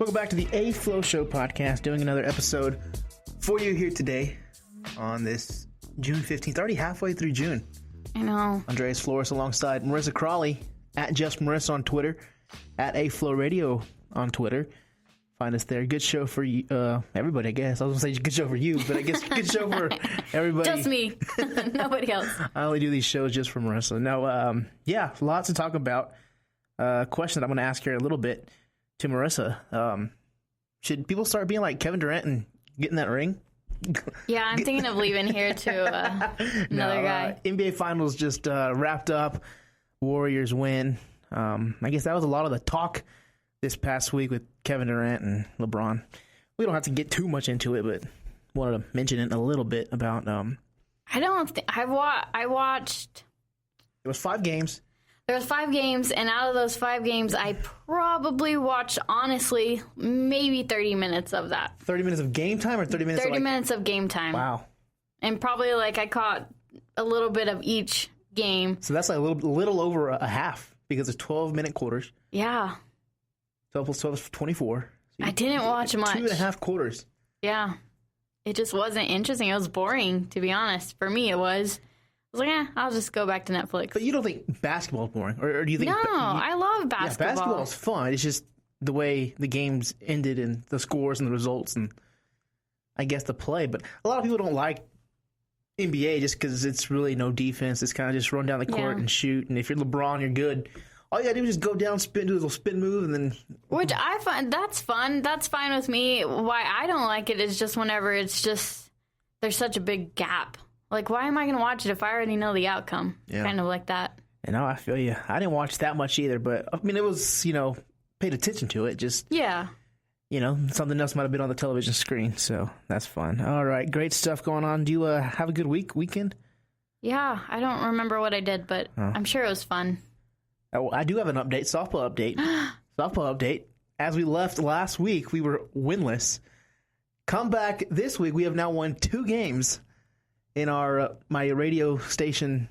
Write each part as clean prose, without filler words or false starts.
Welcome back to the A Flow Show podcast, doing another episode for you here today on this June 15th, already halfway through June. I know. Andreas Flores alongside Marissa Crawley, at Just Marissa on Twitter, at A Flow Radio on Twitter. Find us there. Good show for you, everybody, I guess. I was going to say good show for you, but I guess good show for everybody. Just me. Nobody else. I only do these shows just for Marissa. No, yeah, lots to talk about. Question that I'm going to ask here in a little bit to Marissa. Should people start being like Kevin Durant and getting that ring? Yeah, I'm thinking of leaving here to another guy. NBA Finals just wrapped up. Warriors win. I guess that was a lot of the talk this past week with Kevin Durant and LeBron. We don't have to get too much into it, but wanted to mention it a little bit about. I don't think I watched. It was 5 games. There was 5 games, and out of those 5 games, I probably watched, honestly, maybe 30 minutes of that. 30 minutes of game time or 30 minutes 30 minutes of game time. Wow. And probably, I caught a little bit of each game. So that's like a little over a half because it's 12-minute quarters. Yeah. 12 plus 12 is 24. So I didn't watch much. 2.5 quarters. Yeah. It just wasn't interesting. It was boring, to be honest. For me, it was. I was like, I'll just go back to Netflix. But you don't think basketball is boring? Or do you think... No, I love basketball. Yeah, basketball is fun. It's just the way the games ended and the scores and the results and I guess the play. But a lot of people don't like NBA just because it's really no defense. It's kind of just run down the court and shoot. And if you're LeBron, you're good. All you got to do is just go down, do a little spin move, and then... Which I find, that's fun. That's fine with me. Why I don't like it is just whenever it's just... There's such a big gap. Like, why am I going to watch it if I already know the outcome? Yeah. Kind of like that. You know, I feel you. I didn't watch that much either, but, I mean, it was, paid attention to it. Just, something else might have been on the television screen, so that's fun. All right, great stuff going on. Do you have a good weekend? Yeah, I don't remember what I did, but I'm sure it was fun. Oh, I do have an update, softball update. As we left last week, we were winless. Come back this week, we have now won 2 games in our my radio station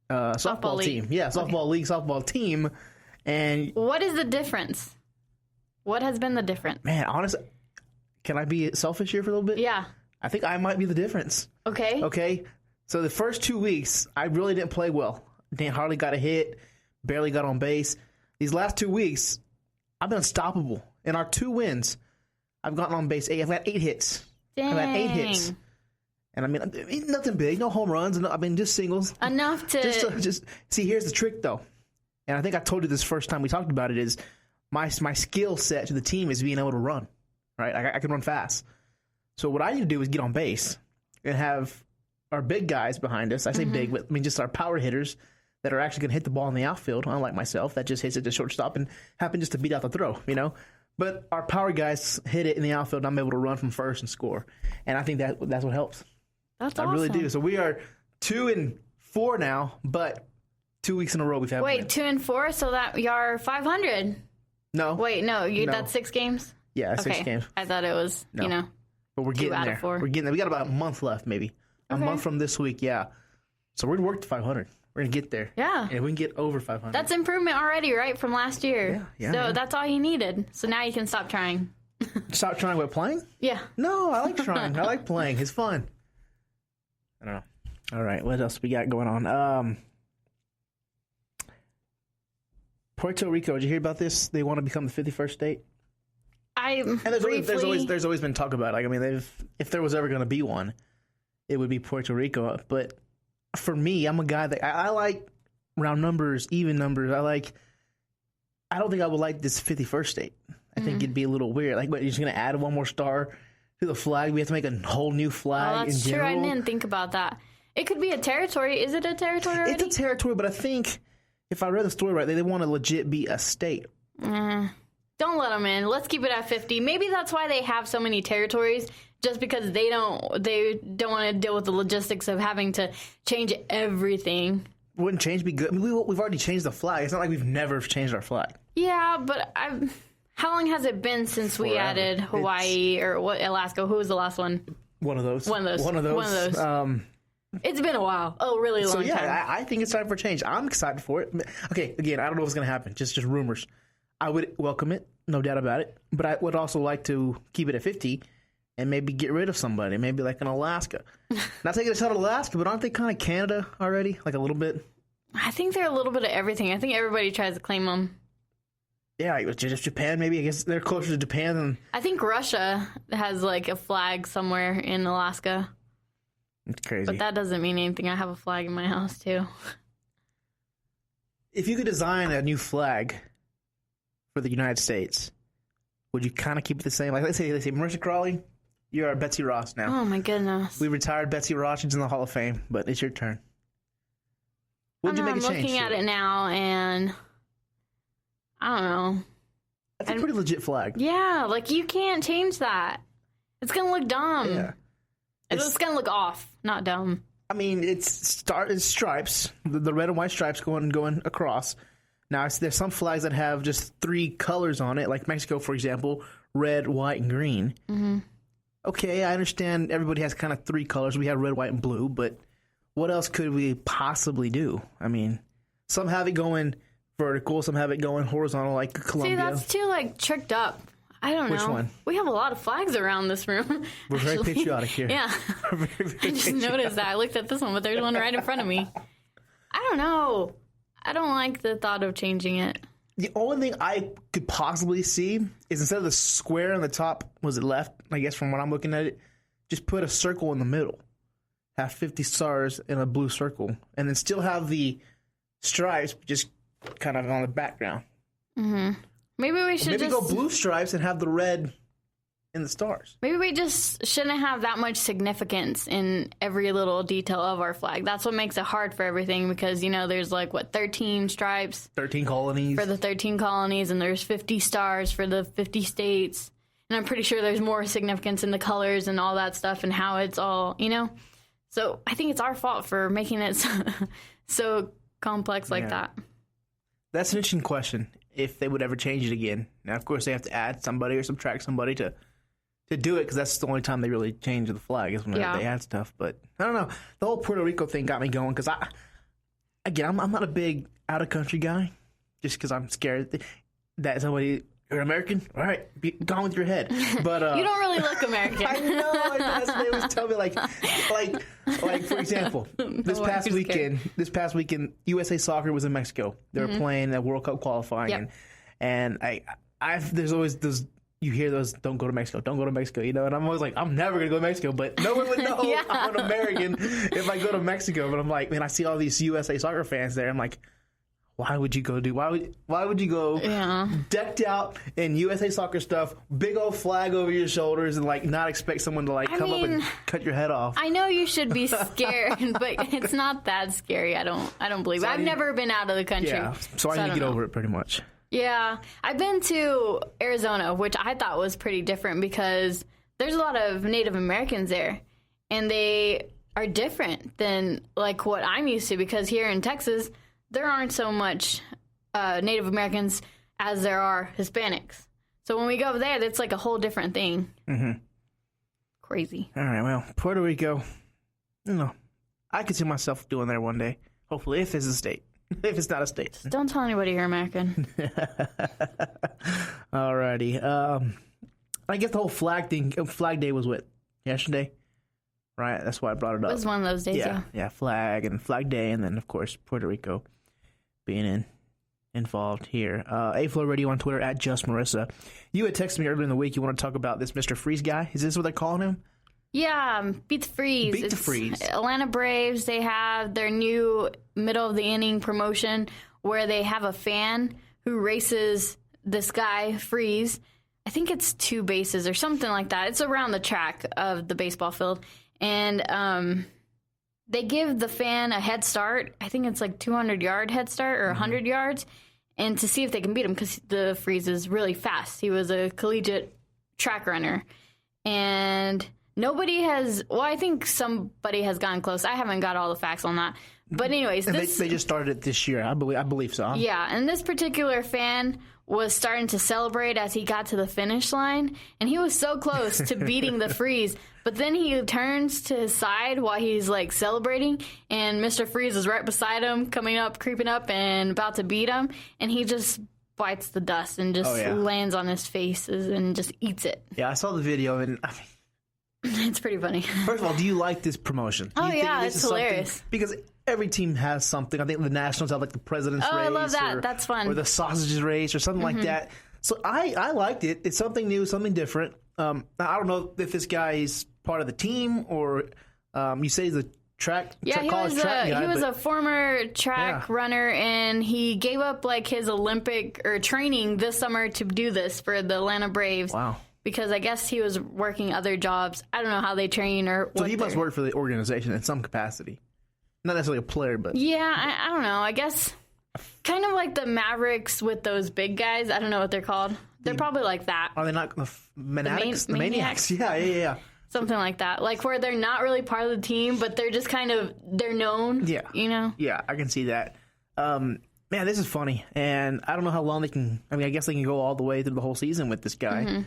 softball team. Yeah, softball league, softball team. And what is the difference? What has been the difference? Man, honestly, can I be selfish here for a little bit? Yeah. I think I might be the difference. Okay. So the first 2 weeks, I really didn't play well. Hardly got a hit, barely got on base. These last 2 weeks, I've been unstoppable. In our 2 wins, I've gotten on base 8. I've got 8 hits. Dang. I've got 8 hits. And I mean, nothing big, no home runs. Just singles. Enough to just see. Here's the trick, though, and I think I told you this first time we talked about it. Is my skill set to the team is being able to run, right? I can run fast. So what I need to do is get on base and have our big guys behind us. I say big, but I mean just our power hitters that are actually going to hit the ball in the outfield. Unlike myself, that just hits it to shortstop and happen just to beat out the throw, But our power guys hit it in the outfield, and I'm able to run from first and score. And I think that's what helps. That's awesome. I really do. So we are 2-4 now, but 2 weeks in a row we've had. Wait, 2-4, so that you're 500. No. Wait, no, that's 6 games. Yeah, 6 games. I thought it was, But we're getting there. 4. We're getting there. We got about a month left, maybe a month from this week. Yeah. So we're gonna work to 500. We're gonna get there. Yeah. And we can get over 500. That's improvement already, right, from last year. Yeah. So that's all you needed. So now you can stop trying. Stop trying with playing? Yeah. No, I like trying. I like playing. It's fun. I don't know. All right, what else we got going on? Puerto Rico. Did you hear about this? They want to become the 51st state. There's always been talk about it. If there was ever going to be one, it would be Puerto Rico. But for me, I'm a guy that I like round numbers, even numbers. I don't think I would like this 51st state. I think it'd be a little weird. What, you're just going to add one more star to the flag? We have to make a whole new flag in general? That's true. I didn't think about that. It could be a territory. Is it a territory already? It's a territory, but I think if I read the story right, they want to legit be a state. Don't let them in. Let's keep it at 50. Maybe that's why they have so many territories, just because they don't want to deal with the logistics of having to change everything. Wouldn't change be good? I mean, we've already changed the flag. It's not like we've never changed our flag. Yeah, but how long has it been since we added Hawaii or Alaska? Who was the last one? One of those. It's been a while. Oh, really long time. So, yeah, I think it's time for change. I'm excited for it. Okay, again, I don't know what's going to happen. Just rumors. I would welcome it, no doubt about it. But I would also like to keep it at 50 and maybe get rid of somebody, maybe like in Alaska. Not taking a shot at Alaska, but aren't they kind of Canada already? Like a little bit? I think they're a little bit of everything. I think everybody tries to claim them. Yeah, just Japan maybe. I guess they're closer to Japan than... I think Russia has like a flag somewhere in Alaska. It's crazy. But that doesn't mean anything. I have a flag in my house too. If you could design a new flag for the United States, would you kind of keep it the same? Like let's say Marissa Crawley, you're our Betsy Ross now. Oh my goodness. We retired Betsy Ross. She's in the Hall of Fame, but it's your turn. Would you make a change? I'm looking at it now, and I don't know. That's a pretty legit flag. Yeah, like you can't change that. It's gonna look dumb. Yeah. It's gonna look off, not dumb. I mean, it's stripes, the red and white stripes going across. Now, there's some flags that have just 3 colors on it, like Mexico, for example, red, white, and green. Mm-hmm. Okay, I understand everybody has kind of 3 colors. We have red, white, and blue, but what else could we possibly do? I mean, some have it going vertical, some have it going horizontal, like Colombia. See, that's too, like, tricked up. I don't know. Which one? We have a lot of flags around this room. We're very patriotic here. Yeah. I just noticed that. I looked at this one, but there's one right in front of me. I don't know. I don't like the thought of changing it. The only thing I could possibly see is instead of the square on the top, was it left, I guess from what I'm looking at it, just put a circle in the middle. Have 50 stars in a blue circle. And then still have the stripes just kind of on the background. Mm-hmm. Maybe we should go blue stripes and have the red in the stars. Maybe we just shouldn't have that much significance in every little detail of our flag. That's what makes it hard for everything because, you know, there's like, 13 stripes? 13 colonies. For the 13 colonies, and there's 50 stars for the 50 states. And I'm pretty sure there's more significance in the colors and all that stuff and how it's all, you know? So I think it's our fault for making it so complex like that. That's an interesting question, if they would ever change it again. Now, of course, they have to add somebody or subtract somebody to do it, because that's the only time they really change the flag is when they add stuff. But I don't know. The whole Puerto Rico thing got me going because I'm not a big out-of-country guy, just because I'm scared that somebody... You're American? All right, be gone with your head. But you don't really look American. I know. That's what they always tell me. Like for example, this past weekend, USA Soccer was in Mexico. They were playing the World Cup qualifying, and there's always those. You hear those, don't go to Mexico, you know? And I'm always like, I'm never going to go to Mexico, but no one would know I'm an American if I go to Mexico. But I'm like, man, I see all these USA Soccer fans there. I'm like, why would you go why would you go decked out in USA Soccer stuff, big old flag over your shoulders, and like not expect someone to come up and cut your head off? I know you should be scared, but it's not that scary. I don't believe it. I've never been out of the country. Yeah, so I need to get over it pretty much. Yeah, I've been to Arizona, which I thought was pretty different because there's a lot of Native Americans there, and they are different than like what I'm used to, because here in Texas there aren't so much Native Americans as there are Hispanics. So when we go over there, that's like a whole different thing. Mm-hmm. Crazy. All right, well, Puerto Rico, I could see myself doing there one day. Hopefully, if it's a state. If it's not a state. Just don't tell anybody you're American. All righty. I guess the whole Flag Day was what? Yesterday? Right? That's why I brought it up. It was one of those days, yeah. Yeah, Flag and Flag Day, and then, of course, Puerto Rico being involved here. A-Flow Radio on Twitter, at Just Marissa. You had texted me earlier in the week you want to talk about this Mr. Freeze guy. Is this what they're calling him? Yeah, Beat the Freeze. Beat the Freeze. Atlanta Braves, they have their new middle-of-the-inning promotion where they have a fan who races this guy, Freeze. I think it's 2 bases or something like that. It's around the track of the baseball field. And they give the fan a head start. I think it's like 200-yard head start or 100 yards, and to see if they can beat him, because the Freeze is really fast. He was a collegiate track runner. And nobody has... Well, I think somebody has gotten close. I haven't got all the facts on that. But anyways... And they just started it this year. I believe so. Yeah, and this particular fan was starting to celebrate as he got to the finish line, and he was so close to beating the Freeze. But then he turns to his side while he's, like, celebrating, and Mr. Freeze is right beside him, creeping up, and about to beat him. And he just bites the dust and just lands on his face and just eats it. Yeah, I saw the video, and it's pretty funny. First of all, do you like this promotion? Oh, yeah, it's hilarious. Because every team has something. I think the Nationals have like the President's Race. I love that. That's fun. Or the Sausages Race or something like that. So I liked it. It's something new, something different. I don't know if this guy is part of the team or you say he's a track. Yeah, he was a former track runner, and he gave up like his Olympic or training this summer to do this for the Atlanta Braves. Wow. Because I guess he was working other jobs. I don't know how they train or what. So he must work for the organization in some capacity. Not necessarily a player, but... Yeah, I don't know. I guess kind of like the Mavericks with those big guys. I don't know what they're called. They're probably like that. Are they not the Maniacs? The Maniacs? Yeah. Something like that. Like where they're not really part of the team, but they're just kind of, they're known. Yeah. You know? Yeah, I can see that. Man, this is funny. And I don't know how long they can... I mean, I guess they can go all the way through the whole season with this guy.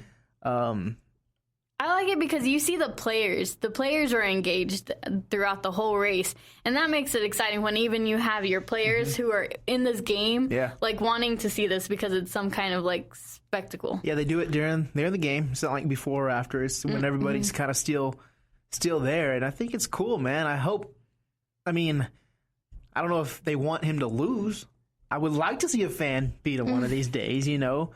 I like it because you see the players. The players are engaged throughout the whole race. And that makes it exciting when even you have your players who are in this game, like wanting to see this because it's some kind of like spectacle. Yeah, they do it during the game. It's not like before or after. It's when everybody's kind of still there. And I think it's cool, man. I don't know if they want him to lose. I would like to see a fan beat him one of these days, you know.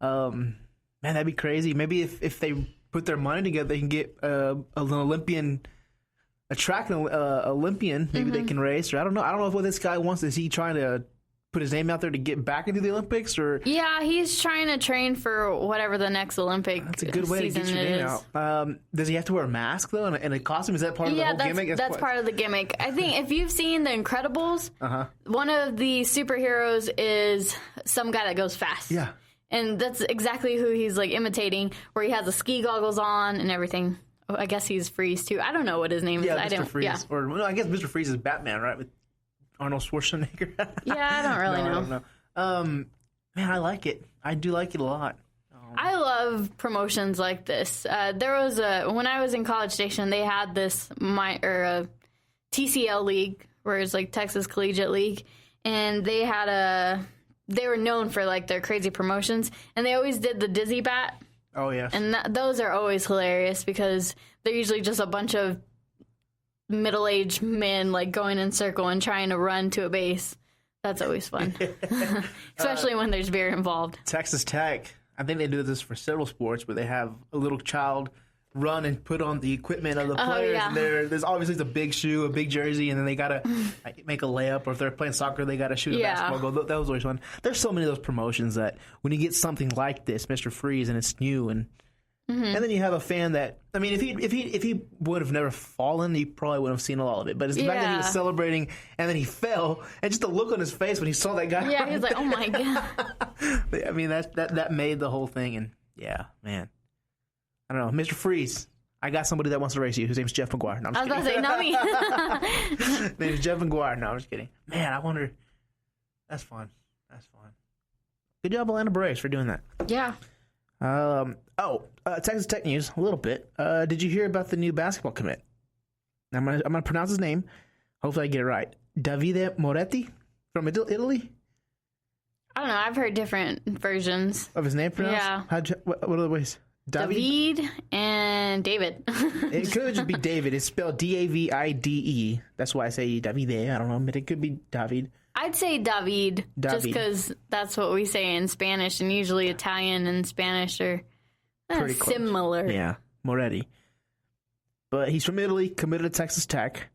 Man, that'd be crazy. Maybe if they put their money together, they can get an Olympian, a track Olympian. Maybe they can race. Or I don't know. I don't know what this guy wants. Is he trying to put his name out there to get back into the Olympics? Or yeah, he's trying to train for whatever the next Olympic season is. That's a good way to get your name out. Does he have to wear a mask though and a costume? Is that part of the whole gimmick? That's part of the gimmick. I think if you've seen The Incredibles, one of the superheroes is some guy that goes fast. Yeah. And that's exactly who he's like imitating, where he has the ski goggles on and everything. Oh, I guess he's Freeze too. I don't know what his name is. Mr. Freeze. Yeah. Or no, I guess Mr. Freeze is Batman, right? With Arnold Schwarzenegger. Yeah, I don't really know. I don't know. Man, I like it. I do like it a lot. I love promotions like this. There was when I was in College Station, they had this TCL league, where it's like Texas Collegiate League, and they had they were known for like their crazy promotions, and they always did the dizzy bat. Oh yes, and those are always hilarious because they're usually just a bunch of middle-aged men like going in circle and trying to run to a base. That's always fun, especially when there's beer involved. Texas Tech, I think they do this for several sports where they have a little child run and put on the equipment of the players. Yeah. And there's obviously the big shoe, a big jersey, and then they gotta make a layup, or if they're playing soccer, they gotta shoot a basketball goal. That was always fun. There's so many of those promotions that when you get something like this, Mr. Freeze, and it's new, and then you have a fan that, I mean, if he would have never fallen, he probably wouldn't have seen all of it. But it's the fact that he was celebrating and then he fell, and just the look on his face when he saw that guy. Yeah, he was like, "Oh my god!" I mean, that made the whole thing, and yeah, man. I don't know, Mr. Freeze. I got somebody that wants to race you. His name's Jeff McGuire. No, I'm just I was about to say, not me. His name's Jeff McGuire. No, I'm just kidding. Man, I wonder. That's fun. Good job, Atlanta Braves, for doing that. Yeah. Texas Tech news a little bit. Did you hear about the new basketball commit? I'm gonna pronounce his name. Hopefully, I get it right. Davide Moretti from Italy. I don't know. I've heard different versions of his name pronounced. Yeah. What are the ways? David and David. It could just be David. It's spelled Davide. That's why I say Davide. I don't know, but it could be David. I'd say David. Just because that's what we say in Spanish, and usually Italian and Spanish are pretty similar. Close. Yeah, Moretti. But he's from Italy, committed to Texas Tech,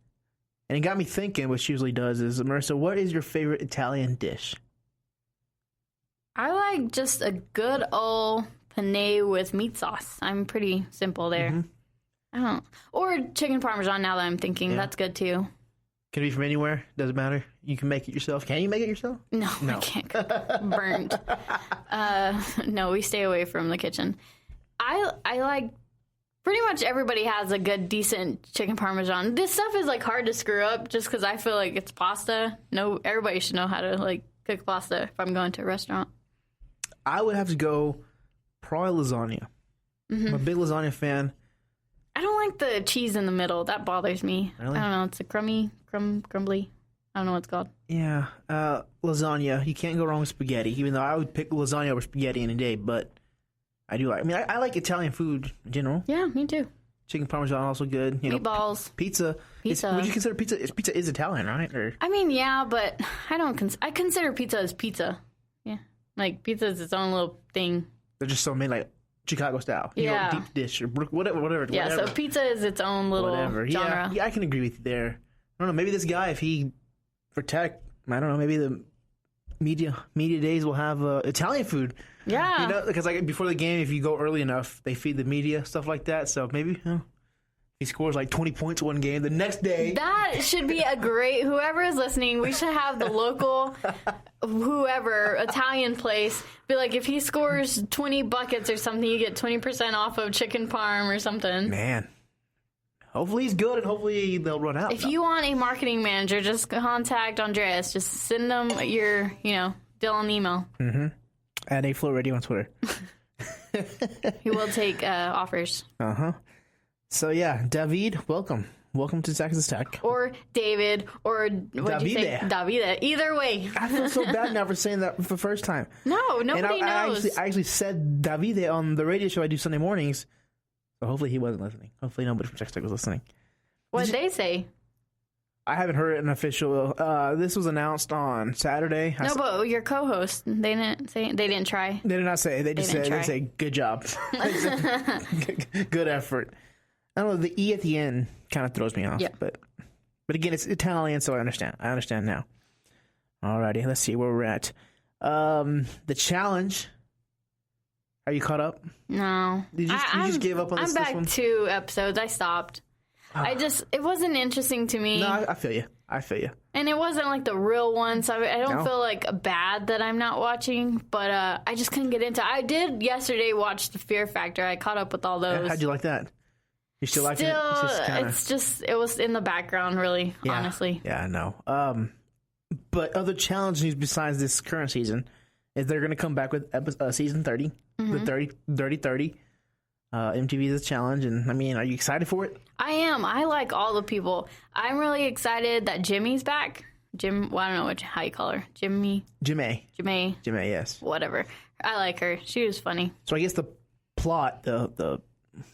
and it got me thinking, which usually does, is, Marissa, what is your favorite Italian dish? I like just a good old penne with meat sauce. I'm pretty simple there. I don't. Or chicken parmesan, now that I'm thinking. That's good too. Can it be from anywhere? Doesn't matter. You can make it yourself. Can you make it yourself? No. I can't cook. Burnt. No, we stay away from the kitchen. I like, pretty much everybody has a good, decent chicken parmesan. This stuff is like hard to screw up just because I feel like it's pasta. No, everybody should know how to like cook pasta if I'm going to a restaurant. I would have to go probably lasagna. I'm a big lasagna fan. I don't like the cheese in the middle. That bothers me. Really? I don't know. It's a crumbly. I don't know what it's called. Yeah, lasagna. You can't go wrong with spaghetti, even though I would pick lasagna over spaghetti any day, but I do like, I mean, I like Italian food in general. Yeah, me too. Chicken parmesan also good. You know, meatballs. Pizza. Would you consider pizza? Pizza is Italian, right? Or I mean, yeah, but I don't. I consider pizza as pizza. Yeah, like pizza is its own little thing. they're just so made like Chicago style. Yeah. You know, deep dish or whatever. Yeah, whatever. so pizza is its own little genre. Yeah, I can agree with you there. I don't know. Maybe this guy, if he for tech, I don't know. Maybe the media days will have Italian food. Yeah, you know, because like before the game, if you go early enough, they feed the media stuff like that. So maybe he scores like 20 points one game. The next day, that should be a great. Whoever is listening, we should have the local, whoever Italian place be like, if he scores 20 buckets or something, you get 20% off of chicken parm or something. Man. Hopefully he's good, and hopefully they'll run out. If you want a marketing manager, just contact Andreas. Just send them your, deal on email. Mm-hmm. At A Flow Radio on Twitter. He will take offers. Uh-huh. So, yeah, David, welcome. Welcome to Texas Tech. Or David, or what did you say? Davide. Either way. I feel so bad now for saying that for the first time. No, nobody knows. I actually said Davide on the radio show I do Sunday mornings. So hopefully he wasn't listening. Hopefully nobody from Texas Tech was listening. What did they say? I haven't heard an official. This was announced on Saturday. But your co-host, they didn't say. They didn't try. They did not say. They just said. They say good job. Good effort. I don't know. The E at the end kind of throws me off. Yeah. But again, it's Italian, so I understand. I understand now. Alrighty, let's see where we're at. The challenge. Are you caught up? No. You just gave up on this one? I'm back 2 episodes. I stopped. It wasn't interesting to me. No, I feel you. And it wasn't like the real one, so I don't feel like bad that I'm not watching, but I just couldn't get into it. I did yesterday watch the Fear Factor. I caught up with all those. How'd you like that? You still like it? It was in the background, really, honestly. Yeah, I know. But other challenge news besides this current season is they're going to come back with season 30, the 30-30. MTV The Challenge, and I mean, are you excited for it? I am. I like all the people. I'm really excited that Jimmy's back. Well, I don't know how you call her. Jimmy, yes. Whatever. I like her. She was funny. So I guess the plot, is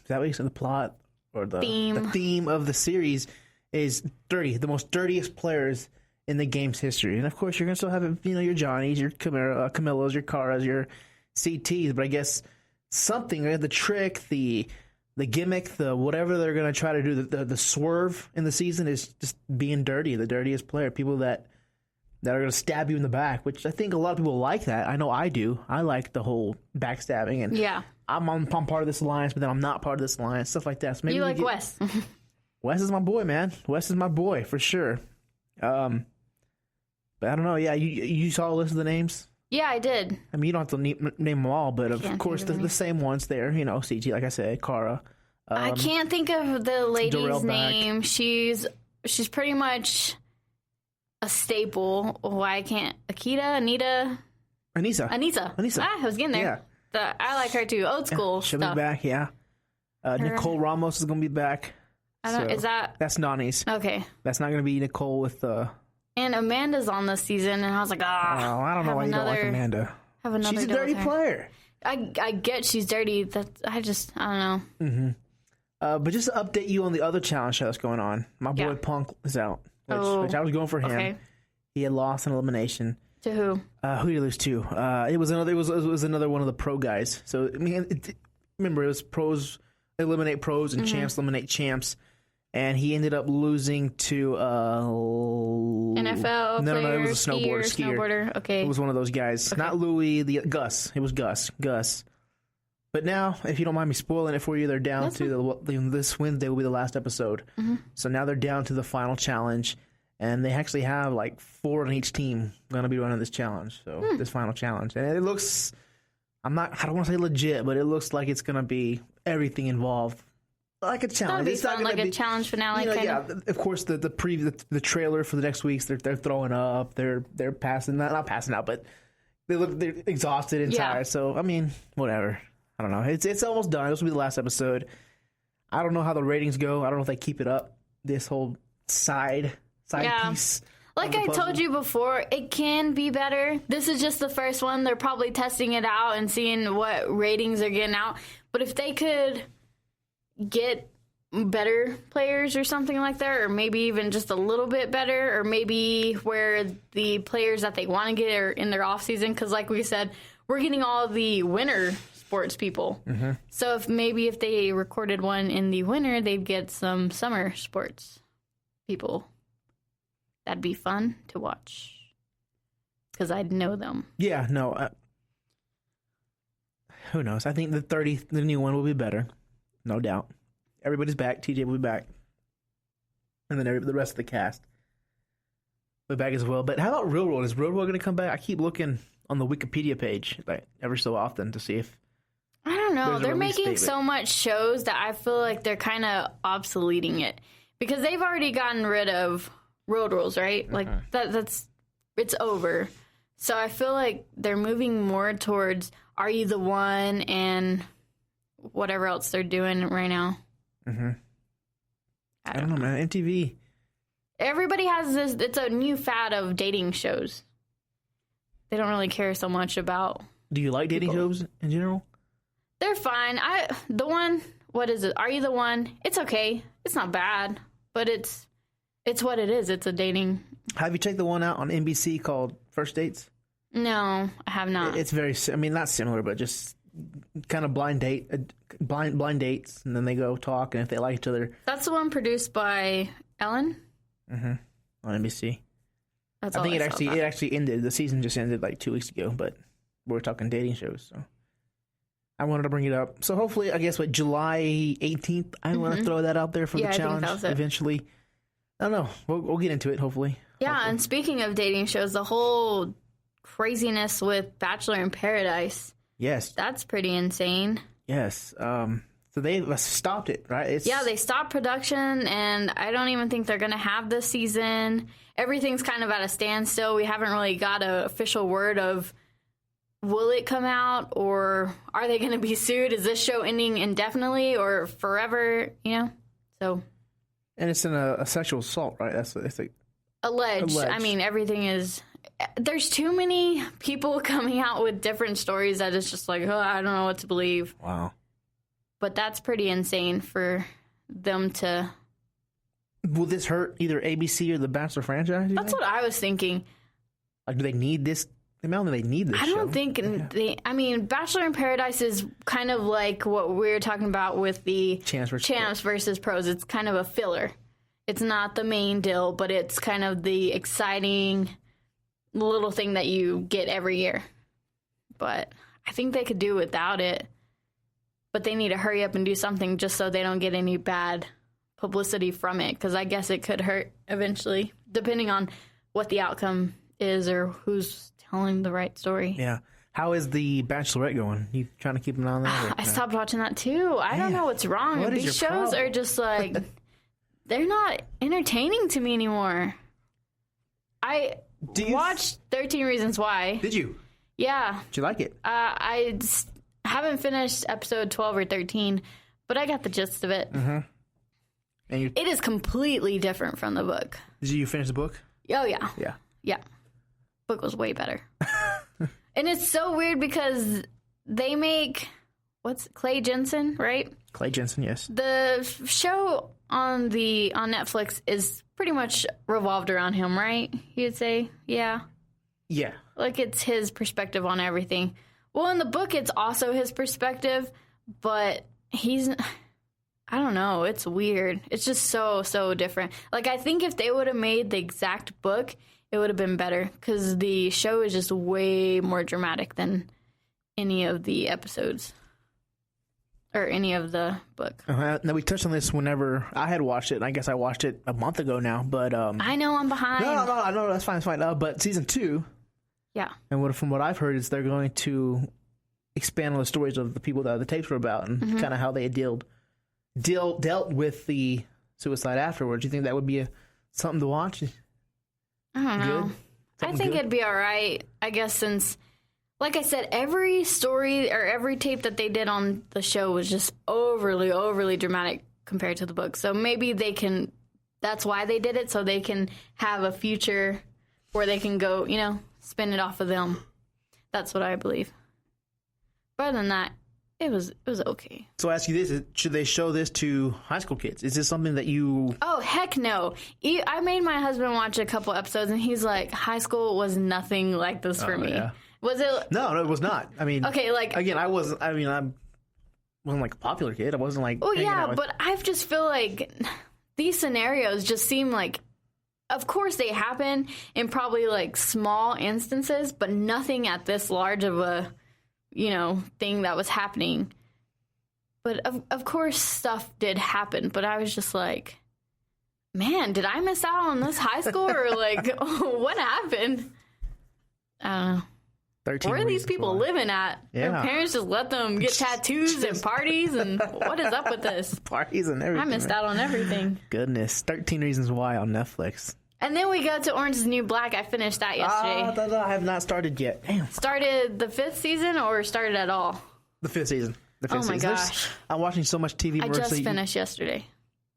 that what you said? The plot or the theme of the series is dirty. The most dirtiest players in the game's history, and of course you're gonna still have your Johnnies, your Camillos, your Caras, your CTs, but I guess something, the trick, the gimmick, the whatever they're going to try to do, the swerve in the season is just being dirty, the dirtiest player, people that are going to stab you in the back, which I think a lot of people like that. I know I do. I like the whole backstabbing, and I'm part of this alliance, but then I'm not part of this alliance, stuff like that. So maybe you like Wes. Wes is my boy, man. Wes is my boy, for sure. But I don't know. Yeah, you saw a list of the names? Yeah, I did. I mean, you don't have to name them all, but of course, the same ones there. CT, like I said, Cara. I can't think of the lady's name. She's pretty much a staple. Why I can't? Anissa. I was getting there. Yeah. I like her too. Old school she'll stuff. Be back, yeah. Nicole Ramos is going to be back. That's Nani's. Okay. That's not going to be Nicole with... And Amanda's on this season, and I was like, I don't know why you don't like Amanda. She's a dirty player. I get she's dirty. I don't know. Mm-hmm. But just to update you on the other challenge show that's going on, my boy Punk is out, which I was going for him. Okay. He had lost an elimination. To who? Who did he lose to? It was another one of the pro guys. So I mean, remember it was pros eliminate pros and champs eliminate champs. And he ended up losing to NFL. No, it was a skier. Okay, it was one of those guys. Okay. Not Louis. Gus. It was Gus. But now, if you don't mind me spoiling it for you, they're down this Wednesday will be the last episode. Mm-hmm. So now they're down to the final challenge, and they actually have like 4 on each team going to be running this challenge. So this final challenge, and it looks. I don't want to say legit, but it looks like it's going to be everything involved. Like a challenge. It's not like a challenge finale. Of course, the trailer for the next week's they're throwing up. They're passing not passing out, but they're exhausted and tired. So I mean, whatever. I don't know. It's almost done. This will be the last episode. I don't know how the ratings go. I don't know if they keep it up. This whole side piece. Like I told you before, it can be better. This is just the first one. They're probably testing it out and seeing what ratings are getting out. But if they could get better players or something like that, or maybe even just a little bit better, or maybe where the players that they want to get are in their off season, because like we said, we're getting all the winter sports people. Mm-hmm. So if they recorded one in the winter, they'd get some summer sports people. That'd be fun to watch because I'd know them. Yeah, no. Who knows? I think the new one will be better, no doubt. Everybody's back. TJ will be back, and then the rest of the cast will be back as well. But how about Real World? Is Real World going to come back? I keep looking on the Wikipedia page like ever so often to see if. I don't know. They're making so much shows that I feel like they're kind of obsoleting it because they've already gotten rid of Road Rules, right? Like it's over. So I feel like they're moving more towards Are You the One and whatever else they're doing right now. Mm-hmm. I don't know, man. MTV. Everybody has this. It's a new fad of dating shows. They don't really care so much about. Do you like dating shows in general? They're fine. What is it? Are You the One? It's okay. It's not bad, but it's what it is. It's a dating. Have you checked the one out on NBC called First Dates? No, I have not. It's very. I mean, not similar, but just kind of blind dates, and then they go talk, and if they like each other. That's the one produced by Ellen. Mm-hmm. On NBC. I think it actually ended. The season just ended like 2 weeks ago, but we're talking dating shows, so I wanted to bring it up. So hopefully, I guess July 18th, I want to throw that out there for the challenge eventually. I don't know. We'll get into it, hopefully. Yeah, hopefully. And speaking of dating shows, the whole craziness with Bachelor in Paradise. Yes. That's pretty insane. Yes. So they stopped it, right? They stopped production, and I don't even think they're going to have this season. Everything's kind of at a standstill. We haven't really got an official word of will it come out, or are they going to be sued? Is this show ending indefinitely or forever, So... And it's in a sexual assault, right? It's like alleged. I mean, everything is. There's too many people coming out with different stories that it's just like, I don't know what to believe. Wow. But that's pretty insane for them to. Will this hurt either ABC or the Bachelor franchise? That's what I was thinking. Like, do they need this? I don't think they need this. I don't think they. I mean, Bachelor in Paradise is kind of like what we were talking about with the champs versus pros. It's kind of a filler. It's not the main deal, but it's kind of the exciting little thing that you get every year. But I think they could do without it. But they need to hurry up and do something just so they don't get any bad publicity from it, because I guess it could hurt eventually, depending on what the outcome is or who's telling the right story. Yeah. How is the Bachelorette going? You trying to keep an eye on that? I stopped watching that too. I don't know what's wrong. These shows are just like, they're not entertaining to me anymore. I watched 13 Reasons Why. Did you? Yeah. Did you like it? I haven't finished episode 12 or 13, but I got the gist of it. Mm-hmm. And it is completely different from the book. Did you finish the book? Oh, yeah. Yeah. Yeah. Book was way better. And it's so weird because they make, Clay Jensen, right? Clay Jensen, yes. The show on Netflix is pretty much revolved around him, right? You'd say, yeah. Yeah. Like, it's his perspective on everything. Well, in the book, it's also his perspective, but I don't know. It's weird. It's just so, so different. Like, I think if they would have made the exact book, it would have been better, because the show is just way more dramatic than any of the episodes or any of the book. Now, we touched on this whenever I had watched it, and I guess I watched it a month ago now, but... I know, I'm behind. No, that's fine, it's fine. But season 2... Yeah. And from what I've heard is they're going to expand on the stories of the people that the tapes were about, and kind of how they dealt with the suicide afterwards. Do you think that would be something to watch? I don't know. I think it'd be all right, I guess, since, like I said, every story or every tape that they did on the show was just overly, overly dramatic compared to the book. So maybe that's why they did it, so they can have a future where they can go, spin it off of them. That's what I believe. But other than that, it was okay. So I ask you this, should they show this to high school kids? Is this something that you... Oh, heck no. I made my husband watch a couple episodes, and he's like, high school was nothing like this for me. Yeah. Was it? No, it was not. I mean... Okay, like... Again, I wasn't like a popular kid. I wasn't like... Oh, yeah, but I just feel like these scenarios just seem like... Of course they happen in probably like small instances, but nothing at this large of a... thing that was happening. But of course stuff did happen, but I was just like, man, did I miss out on this high school or like what happened? I don't know. Where are these people living at? Yeah. Their parents just let them get tattoos and parties, and what is up with this? Parties and everything. I missed out on everything. Goodness. 13 Reasons Why on Netflix. And then we go to Orange is the New Black. I finished that yesterday. I have not started yet. Damn. Started the 5th season or started at all? The 5th season. Oh my gosh. I'm watching so much TV. I just finished yesterday.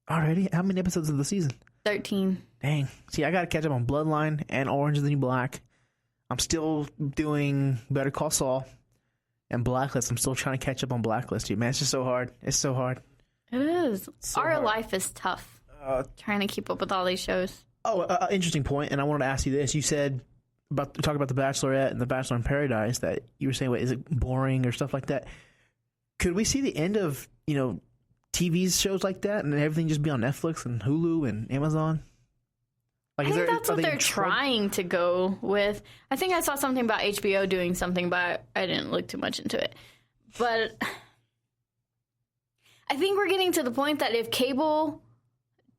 Already? How many episodes of the season? 13. Dang. See, I got to catch up on Bloodline and Orange is the New Black. I'm still doing Better Call Saul and Blacklist. I'm still trying to catch up on Blacklist, dude. Man, it's just so hard. It's so hard. It is. Our life is tough. Trying to keep up with all these shows. Oh, interesting point, and I wanted to ask you this. You said talk about The Bachelorette and The Bachelor in Paradise, that you were saying, is it boring or stuff like that? Could we see the end of, TV shows like that and everything just be on Netflix and Hulu and Amazon? Like, I think that's what they're trying to go with. I think I saw something about HBO doing something, but I didn't look too much into it. But I think we're getting to the point that if cable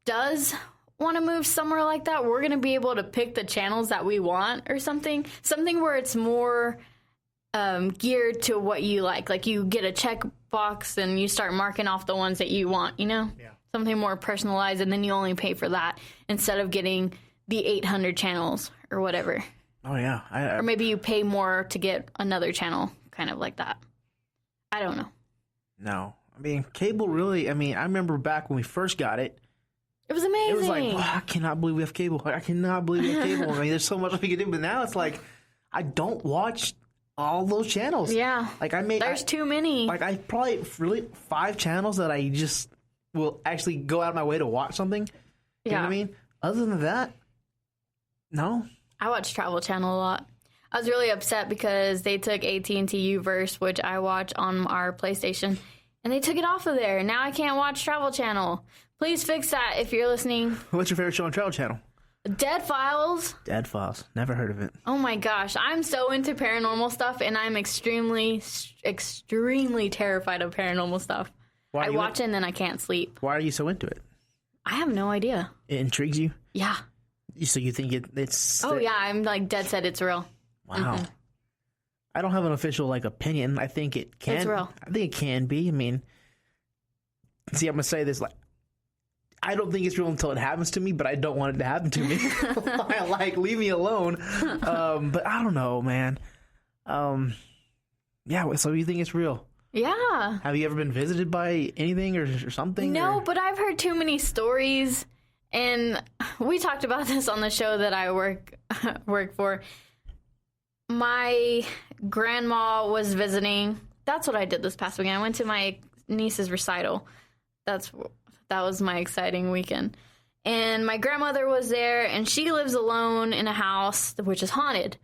does want to move somewhere like that, we're going to be able to pick the channels that we want or something where it's more geared to what you like you get a check box and you start marking off the ones that you want, something more personalized, and then you only pay for that instead of getting the 800 channels or whatever. Oh yeah. Or maybe you pay more to get another channel, kind of like that. I don't know. No, I mean, cable really, I remember back when we first got it. It was amazing. It was like, I cannot believe we have cable. I cannot believe we have cable. There's so much we can do. But now it's like, I don't watch all those channels. Yeah. There's too many. I probably really 5 channels that I just will actually go out of my way to watch something. You know what I mean? Other than that, no. I watch Travel Channel a lot. I was really upset because they took AT&T Uverse, which I watch on our PlayStation, and they took it off of there. Now I can't watch Travel Channel. Please fix that if you're listening. What's your favorite show on Travel Channel? Dead Files. Dead Files. Never heard of it. Oh my gosh. I'm so into paranormal stuff, and I'm extremely, extremely terrified of paranormal stuff. I watch it and then I can't sleep. Why are you so into it? I have no idea. It intrigues you? Yeah. So you think it's... Oh yeah, I'm like dead set it's real. Wow. Mm-hmm. I don't have an official opinion. I think it can. It's real. I think it can be. See, I'm going to say this, I don't think it's real until it happens to me, but I don't want it to happen to me. Leave me alone. But I don't know, man. Yeah, so you think it's real? Yeah. Have you ever been visited by anything or something? No, but I've heard too many stories, and we talked about this on the show that I work for. My grandma was visiting. That's what I did this past weekend. I went to my niece's recital. That was my exciting weekend. And my grandmother was there, and she lives alone in a house which is haunted.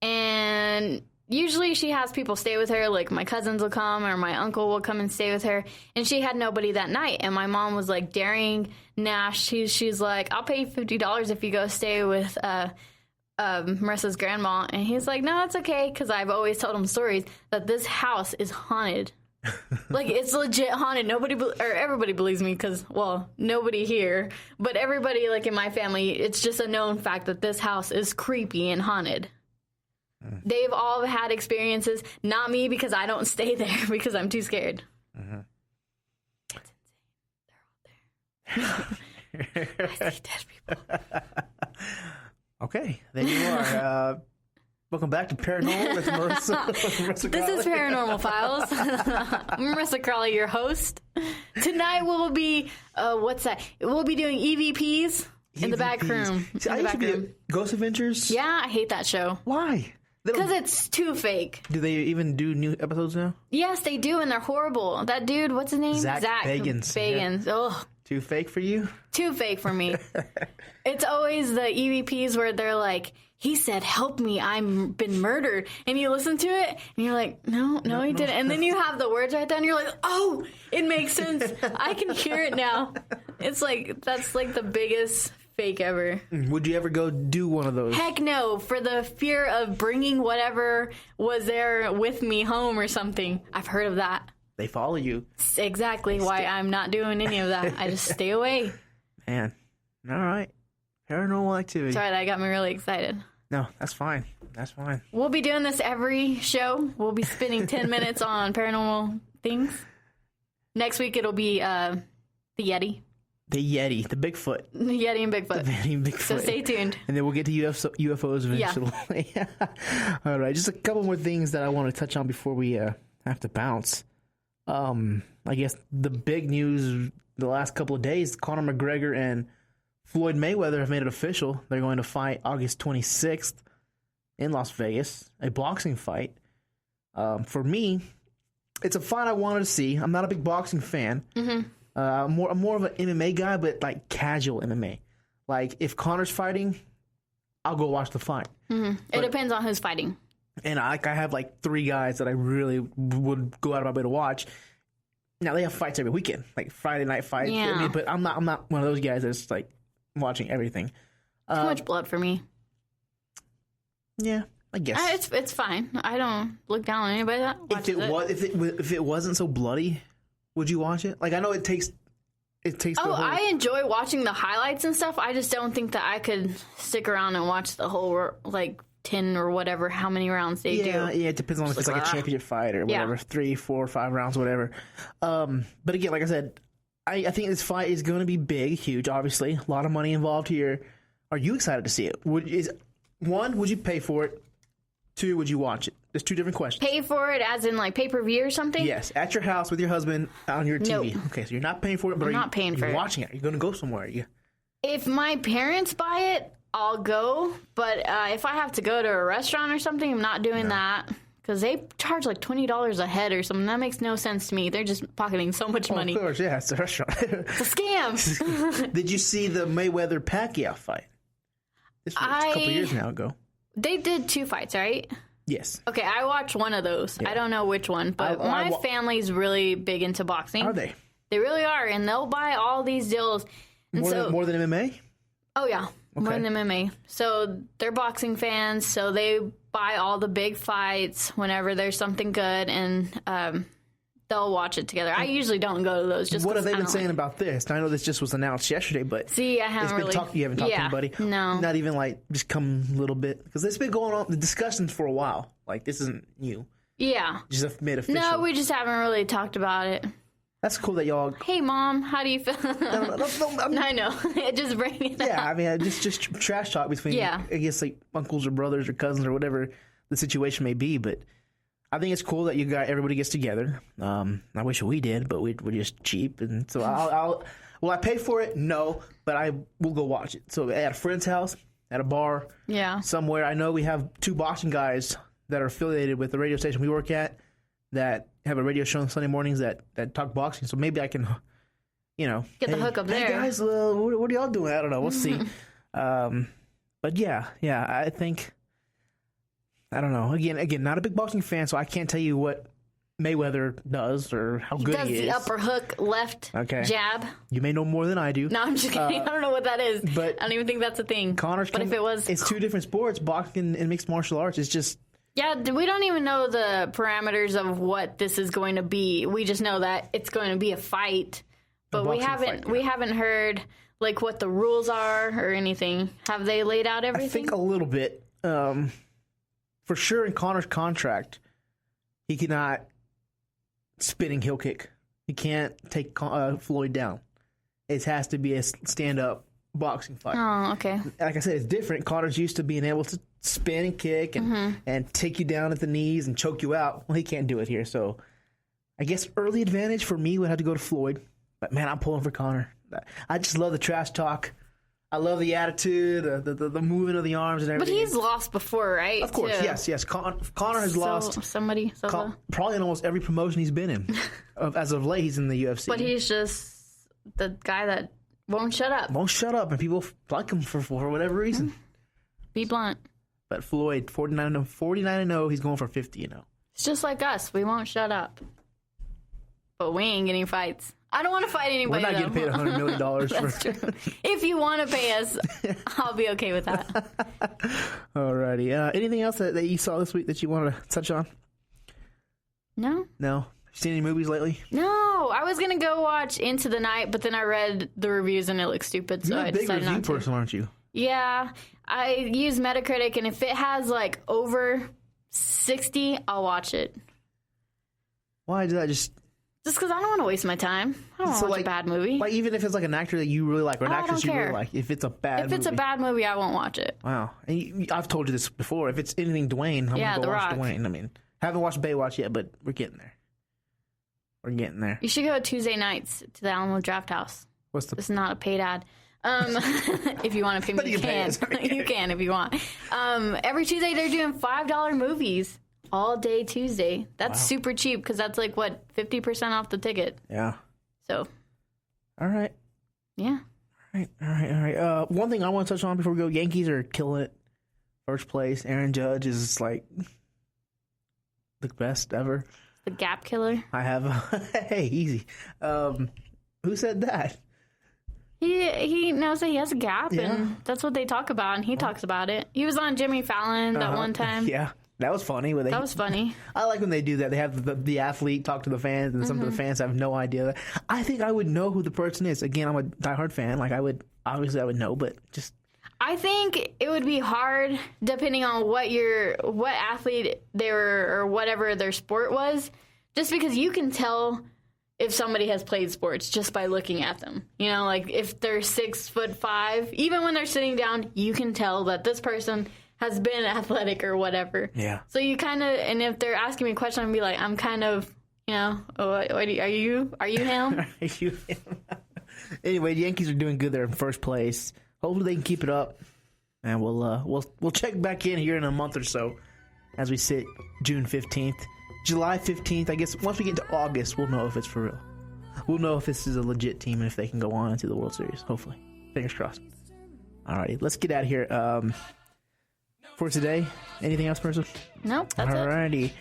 And usually she has people stay with her, like my cousins will come or my uncle will come and stay with her. And she had nobody that night. And my mom was daring Nash. She's like, I'll pay you $50 if you go stay with Marissa's grandma. And he's like, no, it's okay, because I've always told him stories that this house is haunted. It's legit haunted. Everybody believes me because, nobody here, but everybody in my family, it's just a known fact that this house is creepy and haunted. They've all had experiences, not me, because I don't stay there because I'm too scared. Mm-hmm. It's insane. They're all there. I see dead people. Okay, there you are. Welcome back to Paranormal with Marissa. This is Paranormal Files. I'm Marissa Crawley, your host. Tonight we'll be, We'll be doing EVPs. In the back room. See, In I the used to back be room. Ghost Adventures. Yeah, I hate that show. Why? Because it's too fake. Do they even do new episodes now? Yes, they do, and they're horrible. That dude, what's his name? Zach Bagans. Ugh. Too fake for you? Too fake for me. It's always the EVPs where they're like, he said, help me, I've been murdered. And you listen to it, and you're like, no, he didn't. And then you have the words right there, and you're like, oh, it makes sense. I can hear it now. It's like, that's like the biggest fake ever. Would you ever go do one of those? Heck no, for the fear of bringing whatever was there with me home or something. I've heard of that. They follow you. Exactly why I'm not doing any of that. I just stay away. Man. All right. Paranormal activity. Sorry, that got me really excited. No, that's fine. That's fine. We'll be doing this every show. We'll be spending 10 minutes on paranormal things. Next week it'll be the Yeti. The Yeti, the Bigfoot. The Yeti and Bigfoot. The Yeti and Bigfoot. So stay tuned. And then we'll get to UFOs eventually. Yeah. All right, just a couple more things that I want to touch on before we have to bounce. I guess the big news the last couple of days, Conor McGregor and Floyd Mayweather have made it official. They're going to fight August 26th in Las Vegas, a boxing fight. For me, it's a fight I wanted to see. I'm not a big boxing fan. Mm-hmm. I'm more of an MMA guy, but like casual MMA. Like if Conor's fighting, I'll go watch the fight. Mm-hmm. It depends on who's fighting. And I have like 3 guys that I really would go out of my way to watch. Now they have fights every weekend, like Friday night fights. Yeah. I mean, but I'm not one of those guys that's like watching everything. Too much blood for me. Yeah, I guess it's fine. I don't look down on anybody that watches if it wasn't so bloody, would you watch it? Like I know it takes. I enjoy watching the highlights and stuff. I just don't think that I could stick around and watch the whole 10 or whatever, how many rounds they do. Yeah, it depends on if it's like a championship fight or whatever, 3, 4, 5 rounds, whatever. But again, like I said, I think this fight is going to be big, huge, obviously. A lot of money involved here. Are you excited to see it? Would you pay for it? 2, would you watch it? There's 2 different questions. Pay for it as in like pay-per-view or something? Yes, at your house with your husband on your TV. Nope. Okay, so you're not paying for it, but you're watching it. You're going to go somewhere. If my parents buy it, I'll go. But if I have to go to a restaurant or something, I'm not doing that. Because they charge like $20 a head or something. That makes no sense to me. They're just pocketing so much money. Of course, yeah, it's a restaurant. It's a scam. Did you see the Mayweather-Pacquiao fight? This was a couple years now ago. They did 2 fights, right? Yes. Okay, I watched one of those. Yeah. I don't know which one, but my family's really big into boxing. Are they? They really are, and they'll buy all these deals. And more than MMA? Oh, yeah. Okay. More than MMA. So they're boxing fans, so they buy all the big fights whenever there's something good, and they'll watch it together. I usually don't go to those. Just what have they been saying about this? I know this just was announced yesterday, but see, I haven't really. You haven't talked to anybody? No. Not even like just come a little bit? Because it's been going on, the discussions for a while. Like, this isn't new. Yeah. Just made official. No, we just haven't really talked about it. That's cool that y'all. Hey, Mom, how do you feel? No, I know. Just bring it up. Yeah, I mean, just trash talk between, I guess, like uncles or brothers or cousins or whatever the situation may be. But I think it's cool that everybody gets together. I wish we did, but we're just cheap. And so will I pay for it? No, but I will go watch it. So at a friend's house, at a bar, somewhere. I know we have 2 boxing guys that are affiliated with the radio station we work at that have a radio show on Sunday mornings that talk boxing. So maybe I can, get the hook up there. Hey guys, what are y'all doing? I don't know. We'll see. But yeah, I think, I don't know. Again, not a big boxing fan, so I can't tell you what Mayweather does or how good he is. He does the upper hook, left jab. You may know more than I do. No, I'm just kidding. I don't know what that is. But I don't even think that's a thing. It's 2 different sports, boxing and mixed martial arts. It's just. Yeah, we don't even know the parameters of what this is going to be. We just know that it's going to be a fight, but we haven't heard like what the rules are or anything. Have they laid out everything? I think a little bit. For sure, in Conor's contract, he cannot spinning heel kick. He can't take Floyd down. It has to be a stand-up boxing fight. Oh, okay. Like I said, it's different. Conor's used to being able to spin and kick and take you down at the knees and choke you out. Well, he can't do it here. So I guess early advantage for me would have to go to Floyd. But, man, I'm pulling for Conor. I just love the trash talk. I love the attitude, the movement of the arms and everything. But he's lost before, right? Of course, yes. Connor has lost somebody. Probably in almost every promotion he's been in. As of late, he's in the UFC. But he's just the guy that won't shut up. And people like him for whatever reason. Be blunt. But Floyd, 49-0, he's going for 50-0. It's just like us. We won't shut up. But we ain't getting fights. I don't want to fight anybody. We're not getting paid $100 million That's true. If you want to pay us, I'll be okay with that. Alrighty. Anything else that you saw this week that you wanted to touch on? No. Seen any movies lately? No. I was gonna go watch Into the Night, but then I read the reviews and it looked stupid, so I decided not to. You're a big review person, aren't you? Yeah. I use Metacritic, and if it has like over 60, I'll watch it. Why did I just because I don't want to waste my time. I don't want to watch a bad movie. Like, even if it's like an actor that you really like or an actress you really like, if it's a bad movie. If it's a bad movie, I won't watch it. Wow. And I've told you this before. If it's anything Dwayne, I'm going to go watch Dwayne. I mean, haven't watched Baywatch yet, but we're getting there. You should go Tuesday nights to the Alamo Draft House. This is not a paid ad. If you want to pay me, you can. You can if you want. Every Tuesday, they're doing $5 movies. All day Tuesday. That's super cheap because that's like, 50% off the ticket. Yeah. So. All right. Yeah. All right. One thing I want to touch on before we go, Yankees are killing it. First place. Aaron Judge is like the best ever. The gap killer. I have. Hey, easy. Who said that? He knows that he has a gap, and that's what they talk about, and he talks about it. He was on Jimmy Fallon that one time. Yeah. That was funny. That was funny. I like when they do that. They have the athlete talk to the fans, and some of the fans have no idea. I think I would know who the person is. Again, I'm a diehard fan. Like, I would know, but just. I think it would be hard depending on what athlete they were or whatever their sport was, just because you can tell if somebody has played sports just by looking at them. You know, like if they're 6'5", even when they're sitting down, you can tell that this person has been athletic or whatever. Yeah. So you kind of, and if they're asking me a question, I'd be like, I'm kind of, are you him? Are you him? Anyway, the Yankees are doing good. They're in first place. Hopefully they can keep it up. And we'll check back in here in a month or so as we sit June 15th. July 15th, I guess once we get into August, we'll know if it's for real. We'll know if this is a legit team and if they can go on into the World Series, hopefully. Fingers crossed. All right, let's get out of here. For today, anything else, Marissa? Nope, that's it. All righty.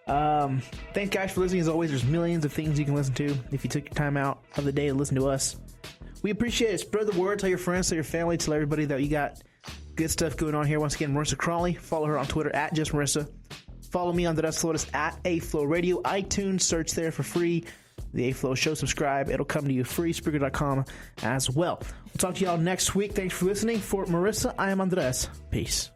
Thanks, guys, for listening. As always, there's millions of things you can listen to if you took your time out of the day to listen to us. We appreciate it. Spread the word. Tell your friends, tell your family, tell everybody that you got good stuff going on here. Once again, Marissa Crawley. Follow her on Twitter @JustMarissa. Follow me on the Dust Lotus @AFlowRadio. iTunes, search there for free. The A-Flow Show, subscribe. It'll come to you free. Spreaker.com as well. We'll talk to y'all next week. Thanks for listening. For Marissa, I am Andres. Peace.